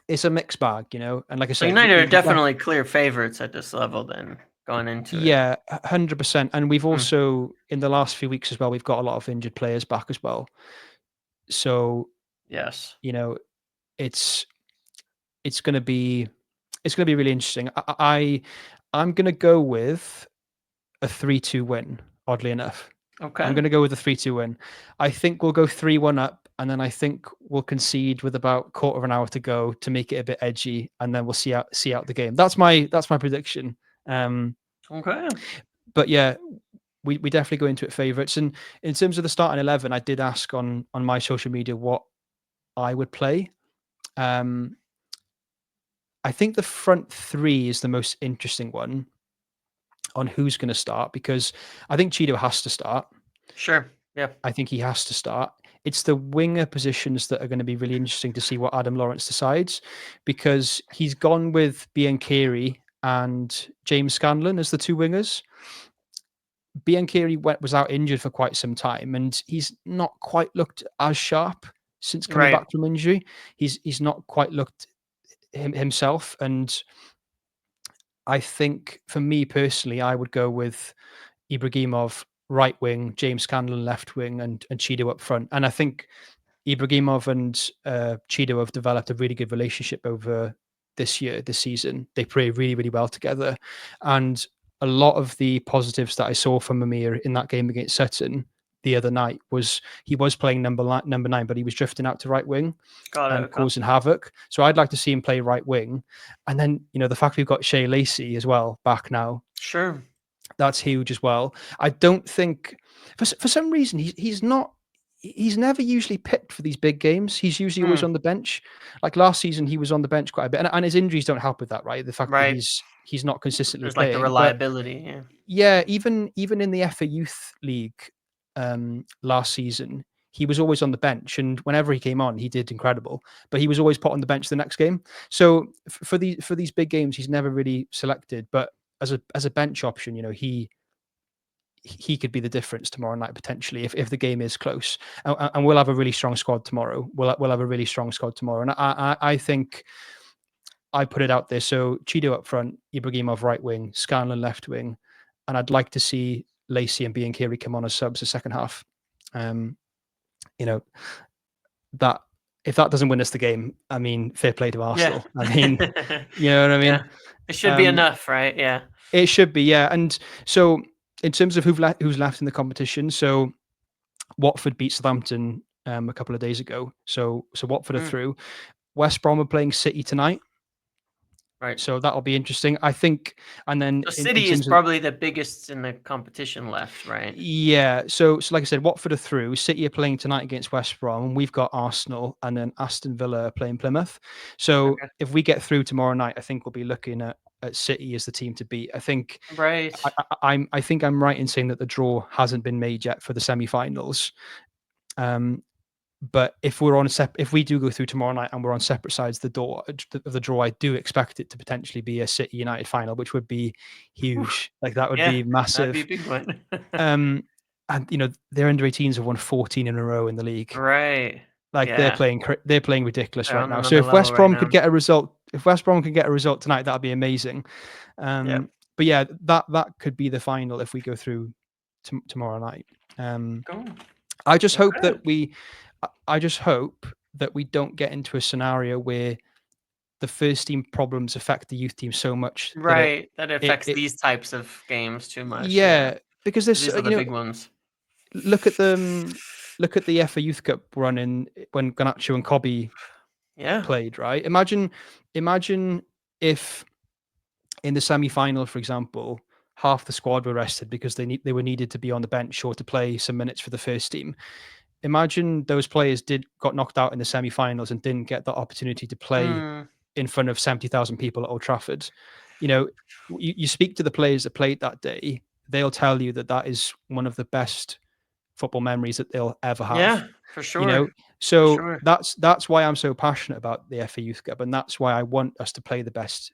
it's a mixed bag, And like I So said, United are definitely clear favorites at this level then going into it. yeah, 100%. And we've Mm. also in the last few weeks as well, we've got a lot of injured players back as well. So Yes. it's it's going to be really interesting. I'm going to go with a 3-2 win. Oddly enough, I'm Okay. going to go with a 3-2 win. I think we'll go 3-1 up, and then I think we'll concede with about a quarter of an hour to go to make it a bit edgy, and then we'll see out the game. That's my prediction. Okay. But yeah, we definitely go into it favourites. And in terms of the starting 11, I did ask on my social media what I would play. I think the front 3 is the most interesting one on who's going to start, because I think Chido has to start. Sure. Yeah. I think he has to start. It's the winger positions that are going to be really interesting to see what Adam Lawrence decides, because he's gone with Biancheri and James Scanlon as the 2 wingers. Biancheri was out injured for quite some time, and he's not quite looked as sharp since coming Right. back from injury. He's not quite looked himself, and I think for me personally, I would go with Ibragimov right wing, James Scanlon left wing, and Chido up front. And I think Ibragimov and Chido have developed a really good relationship over this season. They play really, really well together. And a lot of the positives that I saw from Amir in that game against Sutton the other night was he was playing number 9, but he was drifting out to right wing Got it. and Okay. causing havoc. So I'd like to see him play right wing. And then, the fact we've got Shea Lacey as well back now, Sure. that's huge as well. I don't think for some reason he's never usually picked for these big games. He's usually always Mm. on the bench. Like last season, he was on the bench quite a bit, and his injuries don't help with that, right? The fact that Right. he's not consistently There's like the playing. But reliability. Yeah. yeah, even in the FA Youth League last season, he was always on the bench, and whenever he came on, he did incredible. But he was always put on the bench the next game. So for these big games, he's never really selected. But as a bench option, he could be the difference tomorrow night potentially if the game is close. And we'll have a really strong squad tomorrow. We'll have a really strong squad tomorrow, and I think I put it out there. So Chido up front, Ibragimov right wing, Scanlon left wing, and I'd like to see Lacey and Bianchiri come on as subs the second half. You know that if that doesn't win us the game, I mean, fair play to Yeah. Arsenal. I mean, you know what I mean? Yeah. It should be enough, right? Yeah. It should be, yeah. And so in terms of who's left in the competition, so Watford beat Southampton a couple of days ago. So Watford are through. West Brom are playing City tonight. Right. So that'll be interesting, I think. And then So in City is terms of probably the biggest in the competition left, right? yeah, so like I said, Watford are through. City are playing tonight against West Brom, and we've got Arsenal, and then Aston Villa are playing Plymouth. So Okay. if we get through tomorrow night, I think we'll be looking at City as the team to beat. I think Right. I think I'm right in saying that the draw hasn't been made yet for the semi-finals. But if we're on if we do go through tomorrow night and we're on separate sides of the draw, I do expect it to potentially be a City United final, which would be huge. Like that would Yeah, be that'd be a massive. big one. And their under 18s have won 14 in a row in the league. Right. Like Yeah. they're playing ridiculous They're right on now. So another if level West right Brom could now. get a result, tonight, that'd be amazing. Yeah. But yeah, that could be the final if we go through tomorrow night. Cool. I just hope Okay. that I just hope that we don't get into a scenario where the first team problems affect the youth team so much that Right. That affects it these types of games too much. Yeah. yeah, because there's These are the big ones. look at look at the FA Youth Cup run in when Garnacho and Kobe Yeah. played, right? Imagine if in the semi-final, for example, half the squad were rested because they were needed to be on the bench or to play some minutes for the first team. Imagine those players got knocked out in the semi-finals and didn't get the opportunity to play Mm. in front of 70,000 people at Old Trafford. You speak to the players that played that day, they'll tell you that is one of the best football memories that they'll ever have. Yeah, for You sure. know, For so sure. that's why I'm so passionate about the FA Youth Cup, and that's why I want us to play the best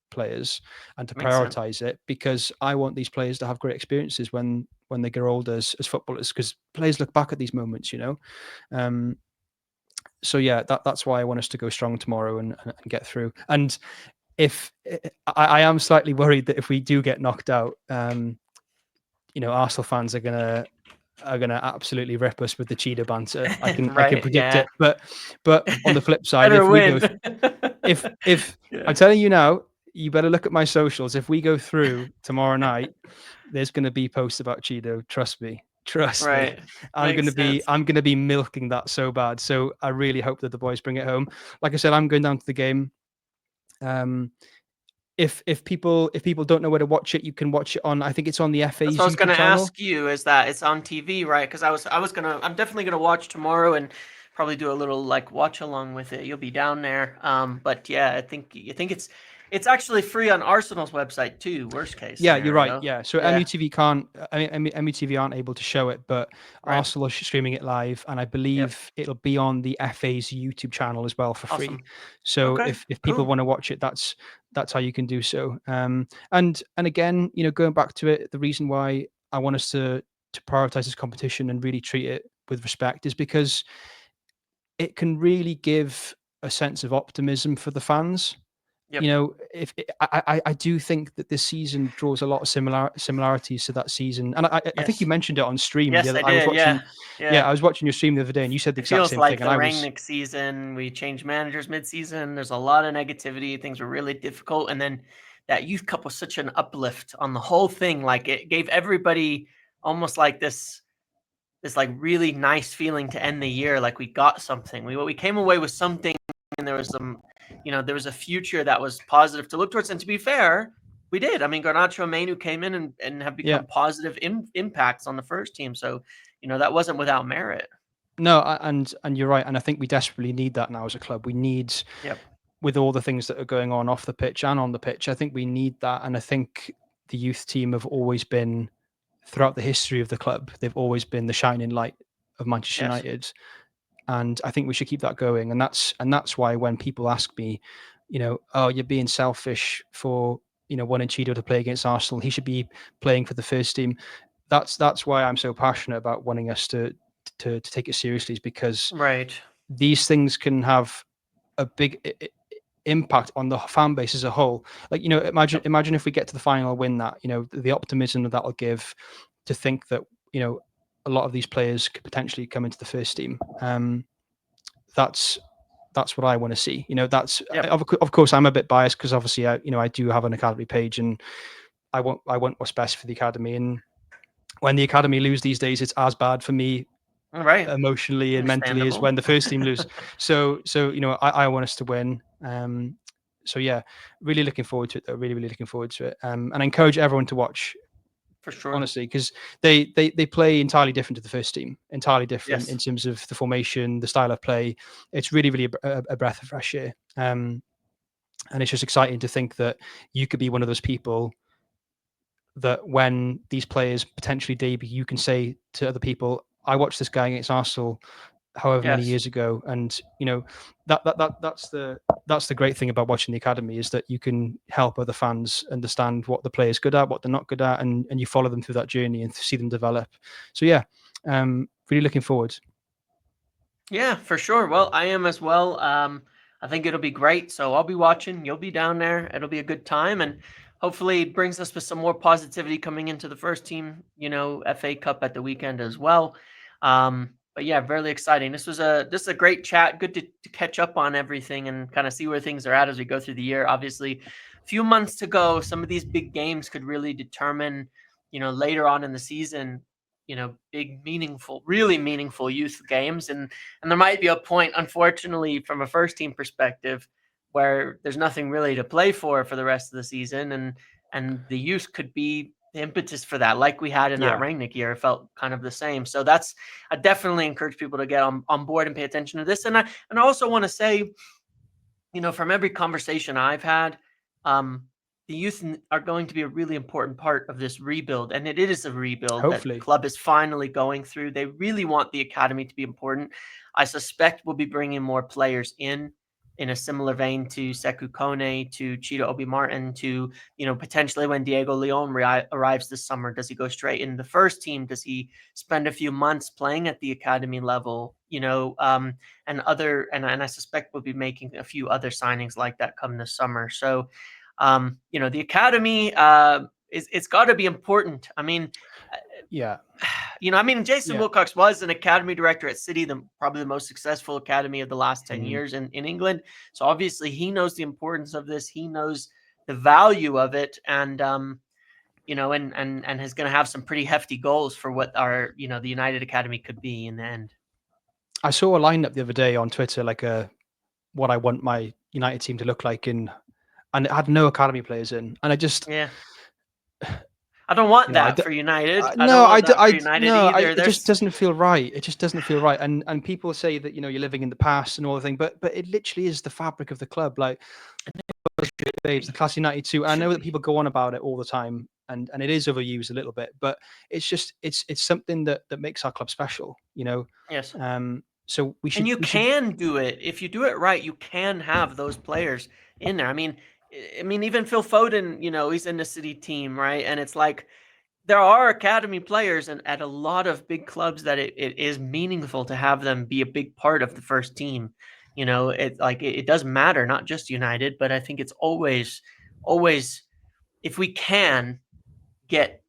players and to Makes sense. prioritize it, because I want these players to have great experiences when they grow older as footballers, because players look back at these moments. So yeah, that's why I want us to go strong tomorrow and get through. And if I am slightly worried that if we do get knocked out, Arsenal fans are gonna absolutely rip us with the Chido banter. I can Right. predict Yeah. it. But on the flip side, Better if we go, win. if Yeah. I'm telling you now, you better look at my socials. If we go through tomorrow night, there's going to be posts about Chido. Trust me. Trust me. Right. Makes sense. I'm gonna be milking that so bad. So I really hope that the boys bring it home. Like I said, I'm going down to the game. If people don't know where to watch it, you can watch it on. I think it's on the That's what FA's I was YouTube gonna channel. ask you, is that it's on TV, right? Because I'm definitely gonna watch tomorrow and probably do a little like watch along with it. You'll be down there. But yeah, I think it's actually free on Arsenal's website too. Worst case Yeah, you're right. scenario. Yeah, so Yeah. MUTV can't. MUTV aren't able to show it, but Right. Arsenal are streaming it live, and I Yep. believe it'll be on the FA's YouTube channel as well for free. Awesome. So Okay. if people Cool. want to watch it, that's how you can do so. And again, going back to it, the reason why I want us to prioritize this competition and really treat it with respect is because it can really give a sense of optimism for the fans. Yep. If I do think that this season draws a lot of similarities to that season, and I think you Yes. mentioned it on stream. Yes, Yeah, I I was did. watching. Yeah. Yeah, Yeah. I was watching your stream the other day, and you said the It exact feels same thing. like And the I was, Rangnick season. We changed managers mid-season. There's a lot of negativity. Things were really difficult, and then that youth cup was such an uplift on the whole thing. Like it gave everybody almost like this like really nice feeling to end the year. Like we got something. We came away with something, and there was some, there was a future that was positive to look towards. And to be fair, we did. I mean, Garnacho and Mainu came in and have yeah, become positive impacts on the first team. So, that wasn't without merit. no, and you're right, and I think we desperately need that now as a club. We need, Yep. with all the things that are going on off the pitch and on the pitch, I think we need that, and I think the youth team have always been, throughout the history of the club, they've always been the shining light of Manchester Yes. United, and I think we should keep that going. And that's why when people ask me, oh, you're being selfish for wanting Chido to play against Arsenal. He should be playing for the first team. That's why I'm so passionate about wanting us to take it seriously, is because Right. these things can have a big impact on the fan base as a whole. Like, Yep. imagine if we get to the final, win that, the optimism that will give, to think that, a lot of these players could potentially come into the first team. That's that's what I want to see. That's Yep. of course I'm a bit biased, because obviously I do have an academy page, and I want what's best for the academy. And when the academy lose these days, it's as bad for me All right. emotionally and mentally as Understandable. when the first team lose. So I want us to win. So yeah, really looking forward to it though. Really looking forward to it. And I encourage everyone to watch, For sure. honestly, because they play entirely different to the first team, entirely different in Yes. terms of the formation, the style of play. It's really a breath of fresh air. And it's just exciting to think that you could be one of those people that when these players potentially debut, you can say to other people, I watched this guy against Arsenal however many Yes. years ago. And that's the great thing about watching the academy, is that you can help other fans understand what the player's good at, what they're not good at, and you follow them through that journey and see them develop. So yeah, really looking forward. Yeah, for sure. Well, I am as well. I think it'll be great. So I'll be watching. You'll be down there. It'll be a good time, and hopefully it brings us with some more positivity coming into the first team, FA Cup at the weekend as well. But yeah, very exciting. This is a great chat. Good to catch up on everything and kind of see where things are at as we go through the year. Obviously, a few months to go. Some of these big games could really determine, later on in the season, big, meaningful, really meaningful youth games. And there might be a point, unfortunately, from a first team perspective, where there's nothing really to play for the rest of the season, and the youth could be the impetus for that, like we had in that Yeah, Rangnick year. It felt kind of the same. So I definitely encourage people to get on board and pay attention to this. And I also want to say, from every conversation I've had, um, the youth are going to be a really important part of this rebuild. And it is a rebuild that the hopefully. club is finally going through. They really want the academy to be important. I suspect we'll be bringing more players in a similar vein to Sekou Kone, to Chido Obi Martin, to, potentially when Diego Leon arrives this summer, does he go straight in the first team? Does he spend a few months playing at the academy level? And I suspect we'll be making a few other signings like that come this summer. So, the academy it's got to be important. I mean, Yeah, Jason yeah. Wilcox was an academy director at City, probably the most successful academy of the last 10 Mm. years in England. So obviously he knows the importance of this. He knows the value of it, and and is going to have some pretty hefty goals for what our the United Academy could be in the end. I saw a lineup the other day on Twitter, like what I want my United team to look like, and it had no academy players in, and I just, Yeah. I don't want I that d- for United. I don't no, want that for United no, either. it just There's doesn't feel right. It just doesn't feel right. And people say that you're living in the past and all the thing, but it literally is the fabric of the club. Like babes, the class United too. I should know that be. people go on about it all the time, and it is overused a little bit, but it's just it's something that makes our club special. Yes. So we And should you we should can do it. If you do it right, you can have those players in there. I mean, even Phil Foden, he's in the City team, right? And it's like there are academy players and at a lot of big clubs that it is meaningful to have them be a big part of the first team. It does matter, not just United, but I think it's always, if we can get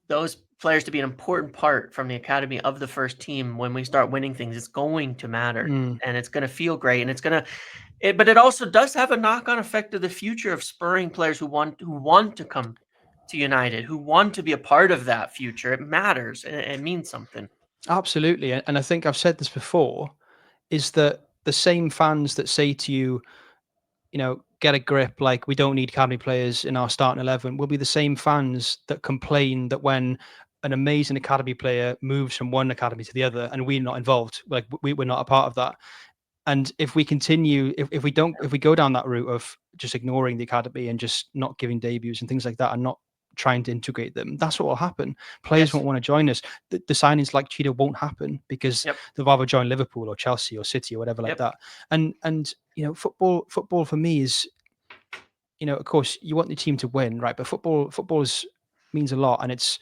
those players to be an important part from the academy of the first team when we start winning things, it's going to matter, mm, and it's going to feel great, and but it also does have a knock-on effect of the future of spurring players who want to come to United, who want to be a part of that future. It matters, and it means something. absolutely. And I think I've said this before, is that the same fans that say to you, get a grip, like we don't need academy players in our starting 11, will be the same fans that complain that when an amazing academy player moves from one academy to the other and we're not involved, like we're not a part of that. And if we continue, if we don't, if we go down that route of just ignoring the academy and just not giving debuts and things like that, and not trying to integrate them, that's what will happen. Players Yes. won't want to join us. The signings like Chido won't happen because Yep. they'll rather join Liverpool or Chelsea or City or whatever like Yep. that. And football for me is, of course you want the team to win, right? But football means a lot, and it's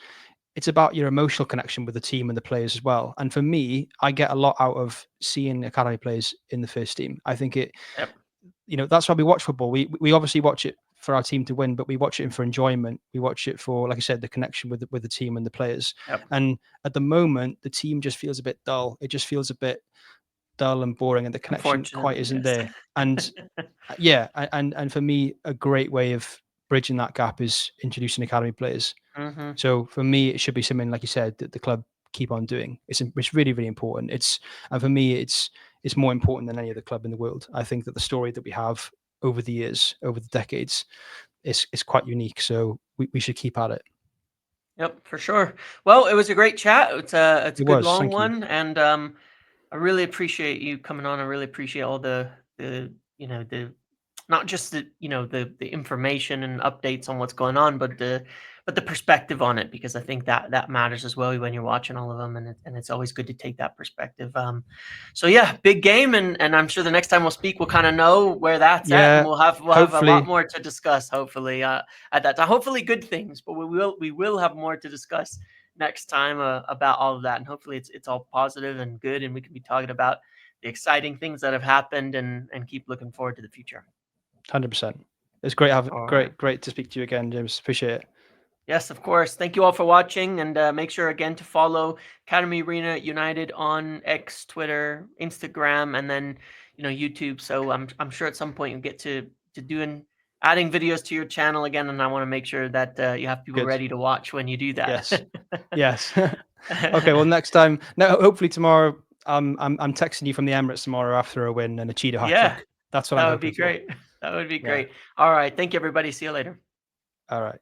about your emotional connection with the team and the players as well. And for me, I get a lot out of seeing academy players in the first team. I think Yep. that's why we watch football. We obviously watch it for our team to win, but we watch it for enjoyment. We watch it for, like I said, the connection with the team and the players. Yep. And at the moment, the team just feels a bit dull. It just feels a bit dull and boring, and the connection quite Unfortunately, isn't yes. there. And yeah, and for me, a great way of bridging that gap is introducing academy players. Hmm. So for me, it should be something, like you said, that the club keep on doing. It's really, really important. And for me, it's more important than any other club in the world. I think that the story that we have over the years, over the decades, is quite unique. So we should keep at it. Yep, for sure. Well, it was a great chat. It's a It good was. long Thank you. one, and I really appreciate you coming on. I really appreciate all the the not just the information and updates on what's going on, but the perspective on it, because I think that matters as well when you're watching all of them, and it's always good to take that perspective. So yeah, big game, and I'm sure the next time we'll speak, we'll kind of know where that's at, and Yeah. we'll have a lot Hopefully, more to discuss. Hopefully, at that time, hopefully good things, but we will have more to discuss next time about all of that, and hopefully it's all positive and good, and we can be talking about the exciting things that have happened, and keep looking forward to the future. 100%. It's great All right. great to speak to you again, James. Appreciate it. Yes, of course. Thank you all for watching, and make sure again to follow Academy Arena United on X, Twitter, Instagram, and then YouTube. So I'm sure at some point you'll get to doing adding videos to your channel again, and I want to make sure that you have people Good. ready to watch when you do that. Yes. Yes. Okay. Well, next time. No, hopefully tomorrow. I'm texting you from the Emirates tomorrow after a win and a Chido hat Yeah, trick. That's what I'm that would be hoping for. great. That would be Yeah. great. All right. Thank you, everybody. See you later. All right.